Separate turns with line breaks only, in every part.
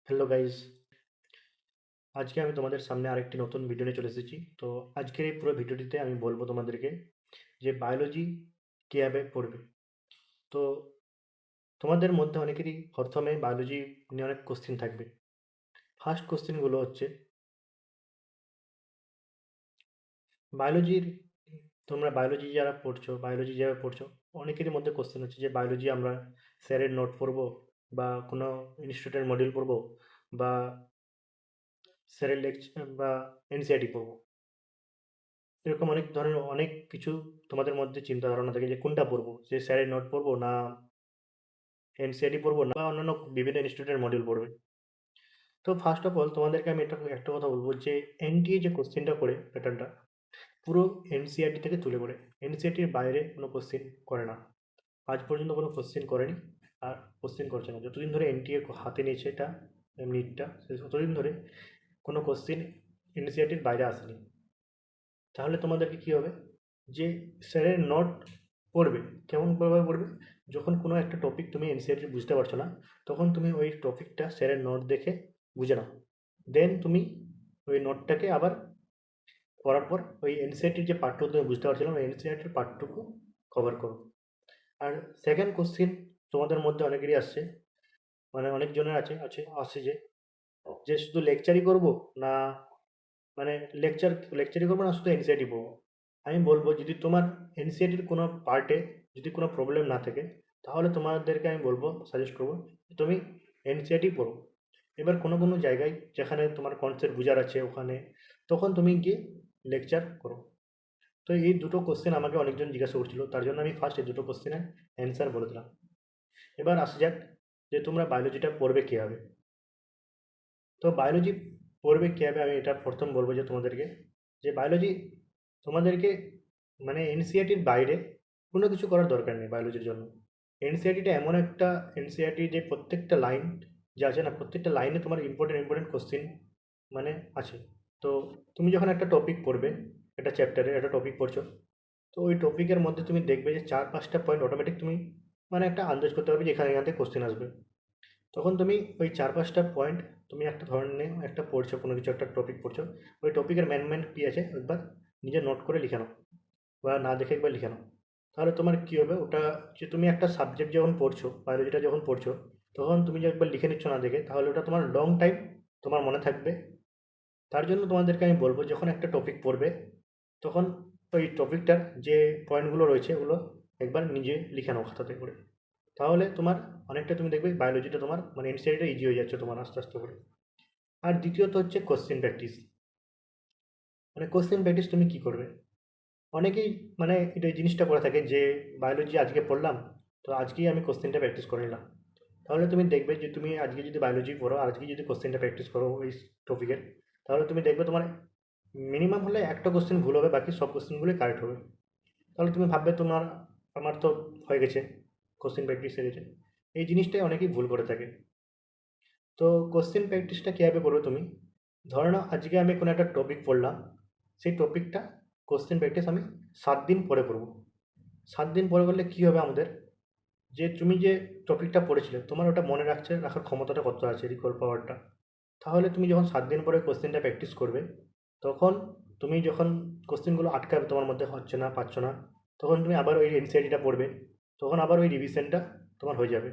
Hello guys, আজকে আমি তোমাদের সামনে আরেকটি নতুন ভিডিও নিয়ে চলে এসেছি। তো আজকের এই পুরো ভিডিওটিতে আমি বলবো তোমাদেরকে যে বায়োলজি কীভাবে পড়বে। তো তোমাদের মধ্যে অনেকেরই প্রথমে বায়োলজি নিয়ে অনেক কোশ্চেন থাকবে। ফার্স্ট কোশ্চেনগুলো হচ্ছে বায়োলজির, তোমরা বায়োলজি যারা পড়ছো, বায়োলজি যারা পড়ছো, অনেকেরই মধ্যে কোশ্চেন হচ্ছে যে বায়োলজি আমরা স্যারের নোট পড়বো বা কোনো ইনস্টিটিউটের মডিউল পড়বো বা স্যারের লেকচার বা এনসিআরটি পড়বো। এরকম অনেক ধরনের অনেক কিছু তোমাদের মধ্যে চিন্তা ধারণা থাকে যে কোনটা পড়বো, যে স্যারের নোট পড়বো না এনসিআরটি পড়বো না বা অন্যান্য বিভিন্ন ইনস্টিটিউটের মডিউল পড়বে। তো ফার্স্ট অফ অল তোমাদেরকে আমি একটা কথা বলবো যে এনটিএ যে কোশ্চেনটা করে প্যাটার্নটা পুরো এনসিআরটি থেকে তুলে করে, এনসিআরটির বাইরে কোনো কোশ্চেন করে না। আজ পর্যন্ত কোনো কোশ্চেন করেনি আর কোশ্চেন করছে না। যতদিন ধরে এনটিএ হাতে নিয়েছে এটা নিটটা, ততদিন ধরে কোনো কোশ্চেন এনসিআরটির বাইরে আসেনি। তাহলে তোমাদেরকে কী হবে, যে স্যারের নোট পড়বে। কেমনভাবে পড়বে? যখন কোনো একটা টপিক তুমি এনসিইআরটি বুঝতে পারছো না, তখন তুমি ওই টপিকটা স্যারের নোট দেখে বুঝে নাও। দেন তুমি ওই নোটটাকে আবার পড়ার পর ওই এনসিইআরটির যে পার্টটুকু তুমি বুঝতে পারছিলে না, ওই এনসিইআরটির পার্টটুকু কভার করো। আর সেকেন্ড কোশ্চেন তোমাদের মধ্যে অনেকেরই আসছে, মানে অনেকজনের আসে যে শুধু লেকচারই করব না, মানে লেকচারই করবো না শুধু এনসিইআরটি পড়বো। আমি বলবো যদি তোমার এনসিইআরটির কোনো পার্টে যদি কোনো প্রবলেম না থাকে, তাহলে তোমাদেরকে আমি বলবো, সাজেস্ট করবো তুমি এনসিইআরটি পড়ো। এবার কোনো কোনো জায়গায় যেখানে তোমার কনসেপ্ট বোঝার আছে ওখানে, তখন তুমি গিয়ে লেকচার করো। তো এই দুটো কোশ্চেন আমাকে অনেকজন জিজ্ঞাসা করছিল, তার জন্য আমি ফার্স্ট এই দুটো কোশ্চেনের অ্যান্সার বলে দিলাম। এবার আসা যাক যে তোমরা বায়োলজিটা পড়বে কীভাবে। তো বায়োলজি পড়বে কীভাবে আমি এটা প্রথম বলবো যে তোমাদেরকে, যে বায়োলজি তোমাদেরকে মানে এনসিইআরটির বাইরে কোনো কিছু করার দরকার নেই বায়োলজির জন্য। এনসিইআরটিটা এমন একটা এনসিইআরটি যে প্রত্যেকটা লাইন যে আছে না, প্রত্যেকটা লাইনে তোমার ইম্পর্টেন্ট ইম্পর্টেন্ট কোশ্চেন মানে আছে। তো তুমি যখন একটা টপিক পড়বে, একটা চ্যাপ্টারে একটা টপিক পড়ছো, তো ওই টপিকের মধ্যে তুমি দেখবে যে 4-5টা পয়েন্ট অটোমেটিক তুমি মানে একটা আন্দাজ করতে পারবে যে এখান থেকে কোশ্চেন আসবে। তখন তুমি ওই 4-5টা পয়েন্ট তুমি একটা ধরনের একটা পড়ছো, কোনো কিছু একটা টপিক পড়ছো, ওই টপিকের মেন মেন কী আছে একবার নিজে নোট করে লিখে নাও বা না দেখে একবার লিখে নাও। তাহলে তোমার কী হবে, ওটা যে তুমি একটা সাবজেক্ট যখন পড়ছো, বায়োলজিটা যখন পড়ছো, তখন তুমি যে একবার লিখে নিচ্ছ না দেখে, তাহলে ওটা তোমার লং টাইম তোমার মনে থাকবে। তার জন্য তোমাদেরকে আমি বলবো যখন একটা টপিক পড়বে, তখন ওই টপিকটার যে পয়েন্টগুলো রয়েছে ওগুলো একবার নিজে লিখে নাও খাতাতে করে। তাহলে তোমার অনেকটা তুমি দেখবে বায়োলজিটা তোমার মানে এনসিইআরটিটা ইজি হয়ে যাচ্ছে তোমার আস্তে আস্তে করে। আর দ্বিতীয়ত হচ্ছে কোশ্চেন প্র্যাকটিস। মানে কোশ্চেন প্র্যাকটিস তুমি কী করবে, অনেকেই মানে এটা এই জিনিসটা করে থাকে যে বায়োলজি আজকে পড়লাম, তো আজকেই আমি কোশ্চেনটা প্র্যাকটিস করে নিলাম। তাহলে তুমি দেখবে যে তুমি আজকে যদি বায়োলজি পড়ো আর আজকে যদি কোশ্চেনটা প্র্যাকটিস করো ওই টপিকের, তাহলে তুমি দেখবে তোমার মিনিমাম হলে একটা কোশ্চেন ভুল হবে, বাকি সব কোশ্চেনগুলোই কারেক্ট হবে। তাহলে তুমি ভাববে তোমার আমার তো হয়ে গেছে, কোশ্চেন প্র্যাকটিস হয়ে গেছে। এই জিনিসটাই অনেকেই ভুল করে থাকে। তো কোশ্চেন প্র্যাকটিসটা কীভাবে করবে তুমি, ধরে নাও আজকে আমি কোনো একটা টপিক পড়লাম, সেই টপিকটা কোশ্চেন প্র্যাকটিস আমি 7 দিন পরে করব। 7 দিন পরে করলে কী হবে আমাদের, যে তুমি যে টপিকটা পড়েছিলে তোমার ওটা মনে রাখার ক্ষমতাটা কত আছে, রিকল পাওয়ারটা। তাহলে তুমি যখন 7 দিন পরে কোশ্চেনটা প্র্যাকটিস করবে, তখন তুমি যখন কোশ্চেনগুলো আটকাবে তোমার মধ্যে হচ্ছে না পারছো না, তখন তুমি আবার ওই এনসিইআরটিটা পড়বে, তখন আবার ওই রিভিশনটা তোমার হয়ে যাবে।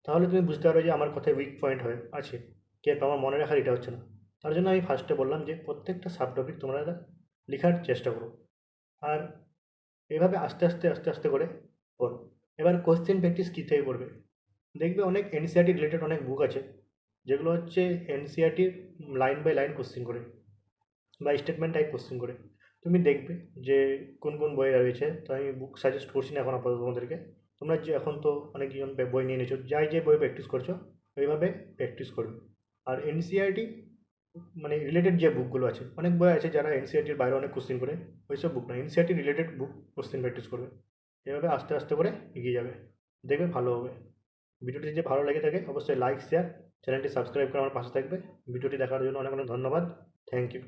তাহলে তুমি বুঝতে পারবে যে আমার কোথায় উইক পয়েন্ট হয়ে আছে, কি আমার মনে রাখার এটা হচ্ছে না। তার জন্য আমি ফার্স্টে বললাম যে প্রত্যেকটা সাব টপিক তোমরা লেখার চেষ্টা করো। আর এভাবে আস্তে আস্তে আস্তে আস্তে করে পড়ো। এবার কোশ্চেন প্র্যাকটিস কী থেকে করবে, দেখবে অনেক এনসিইআরটি রিলেটেড অনেক বুক আছে, যেগুলো হচ্ছে এনসিইআরটির লাইন বাই লাইন কোশ্চেন করে বা স্টেটমেন্ট টাইপ কোশ্চেন করে। তুমি দেখবে যে কোন কোন বই রয়েছে, তো আমি বুক সাজেস্ট করছি না এখন আপাতত তোমাদেরকে। তোমরা যে এখন তো অনেকজন বই নিয়ে নিয়েছো, যাই যে বই প্র্যাকটিস করছো ওইভাবে প্র্যাকটিস করবে। আর এনসিইআরটি মানে রিলেটেড যে বুকগুলো আছে, অনেক বই আছে যারা এনসিইআরটির বাইরে অনেক কোশ্চেন করে, ওইসব বুক না, এনসিইআরটি রিলেটেড বুক কোশ্চেন প্র্যাকটিস করবে। এভাবে আস্তে আস্তে করে এগিয়ে যাবে, দেখবে ভালো হবে। ভিডিওটি যদি ভালো লেগে থাকে অবশ্যই লাইক শেয়ার, চ্যানেলটি সাবস্ক্রাইব করে আমার পাশে থাকবে। ভিডিওটি দেখার জন্য অনেক অনেক ধন্যবাদ। Thank you.